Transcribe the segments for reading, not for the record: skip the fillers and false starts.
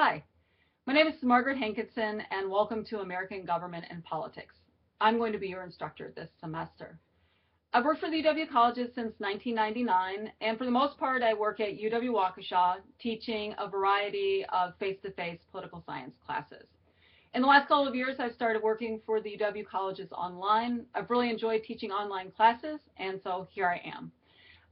Hi, my name is Margaret Hankinson, and welcome to American Government and Politics. I'm going to be your instructor this semester. I've worked for the UW colleges since 1999, and for the most part, I work at UW Waukesha, teaching a variety of face-to-face political science classes. In the last couple of years, I've started working for the UW colleges online. I've really enjoyed teaching online classes, and so here I am.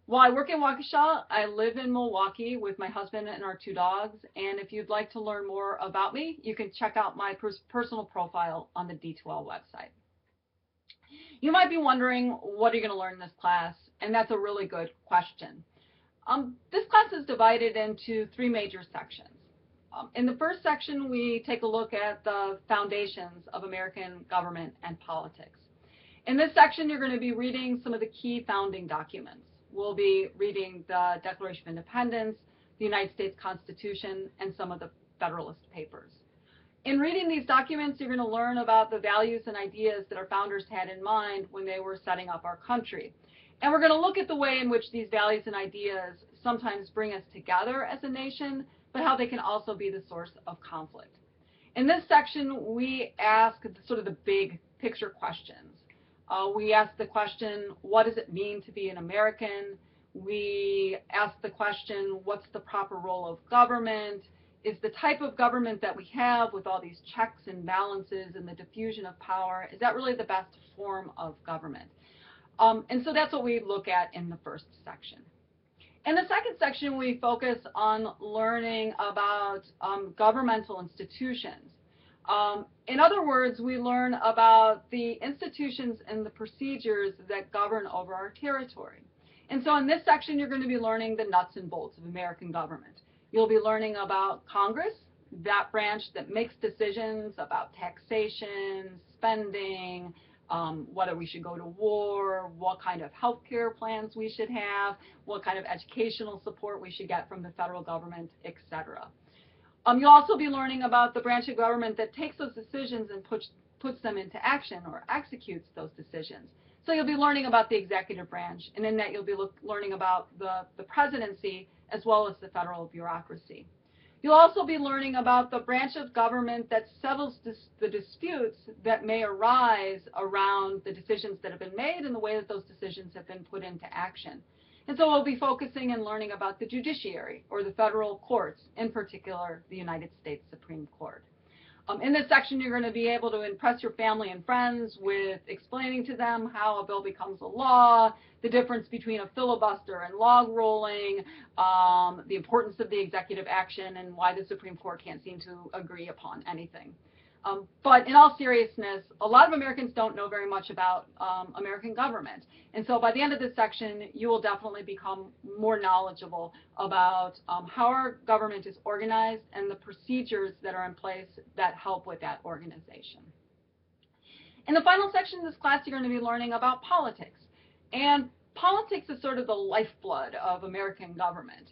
While I work in Waukesha, I live in Milwaukee with my husband and our two dogs, and if you'd like to learn more about me, you can check out my personal profile on the D2L website. You might be wondering, what are you going to learn in this class? And that's a really good question. This class is divided into three major sections. In the first section, we take a look at the foundations of American government and politics. In this section, you're going to be reading some of the key founding documents. We'll be reading the Declaration of Independence, the United States Constitution, and some of the Federalist Papers. In reading these documents, you're going to learn about the values and ideas that our founders had in mind when they were setting up our country. And we're going to look at the way in which these values and ideas sometimes bring us together as a nation, but how they can also be the source of conflict. In this section, we ask sort of the big picture questions. We ask the question, what does it mean to be an American? We ask the question, what's the proper role of government? Is the type of government that we have with all these checks and balances and the diffusion of power, is that really the best form of government? And so that's what we look at in the first section. In the second section, we focus on learning about governmental institutions. In other words, we learn about the institutions and the procedures that govern over our territory. And so in this section, you're going to be learning the nuts and bolts of American government. You'll be learning about Congress, that branch that makes decisions about taxation, spending, whether we should go to war, what kind of health care plans we should have, what kind of educational support we should get from the federal government, etc. You'll also be learning about the branch of government that takes those decisions and puts them into action or executes those decisions. So you'll be learning about the executive branch, and in that you'll be learning about the presidency as well as the federal bureaucracy. You'll also be learning about the branch of government that settles the disputes that may arise around the decisions that have been made and the way that those decisions have been put into action. And so we'll be focusing and learning about the judiciary, or the federal courts, in particular the United States Supreme Court. In this section, you're going to be able to impress your family and friends with explaining to them how a bill becomes a law, the difference between a filibuster and log rolling, the importance of the executive action, and why the Supreme Court can't seem to agree upon anything. But in all seriousness, a lot of Americans don't know very much about American government. And so by the end of this section, you will definitely become more knowledgeable about how our government is organized and the procedures that are in place that help with that organization. In the final section of this class, you're going to be learning about politics. And politics is sort of the lifeblood of American government.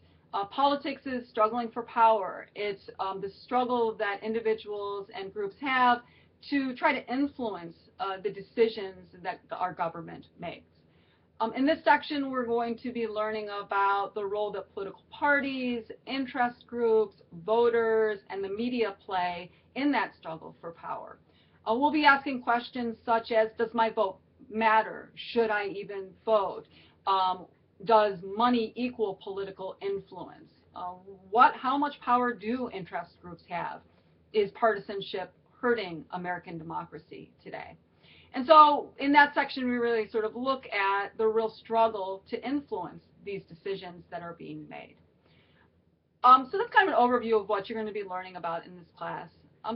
Politics is struggling for power. It's the struggle that individuals and groups have to try to influence the decisions that our government makes. In this section, we're going to be learning about the role that political parties, interest groups, voters, and the media play in that struggle for power. We'll be asking questions such as, does my vote matter? Should I even vote? Does money equal political influence? How much power do interest groups have? Is partisanship hurting American democracy today? And so in that section, we really sort of look at the real struggle to influence these decisions that are being made. So that's kind of an overview of what you're going to be learning about in this class.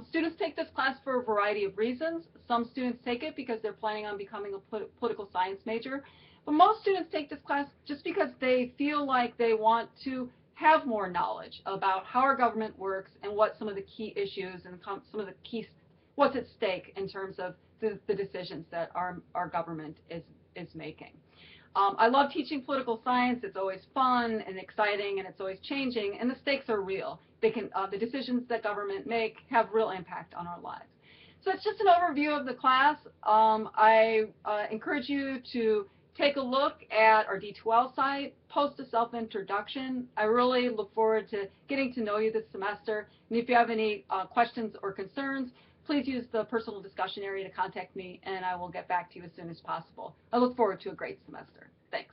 Students take this class for a variety of reasons. Some students take it because they're planning on becoming a political science major. But most students take this class just because they feel like they want to have more knowledge about how our government works and what some of the key issues and some of the key, what's at stake in terms of the decisions that our government is making. I love teaching political science. It's always fun and exciting, and it's always changing, and the stakes are real. The decisions that government make have real impact on our lives. So it's just an overview of the class. I encourage you to take a look at our D2L site, post a self-introduction. I really look forward to getting to know you this semester. And if you have any questions or concerns, please use the personal discussion area to contact me, and I will get back to you as soon as possible. I look forward to a great semester. Thanks.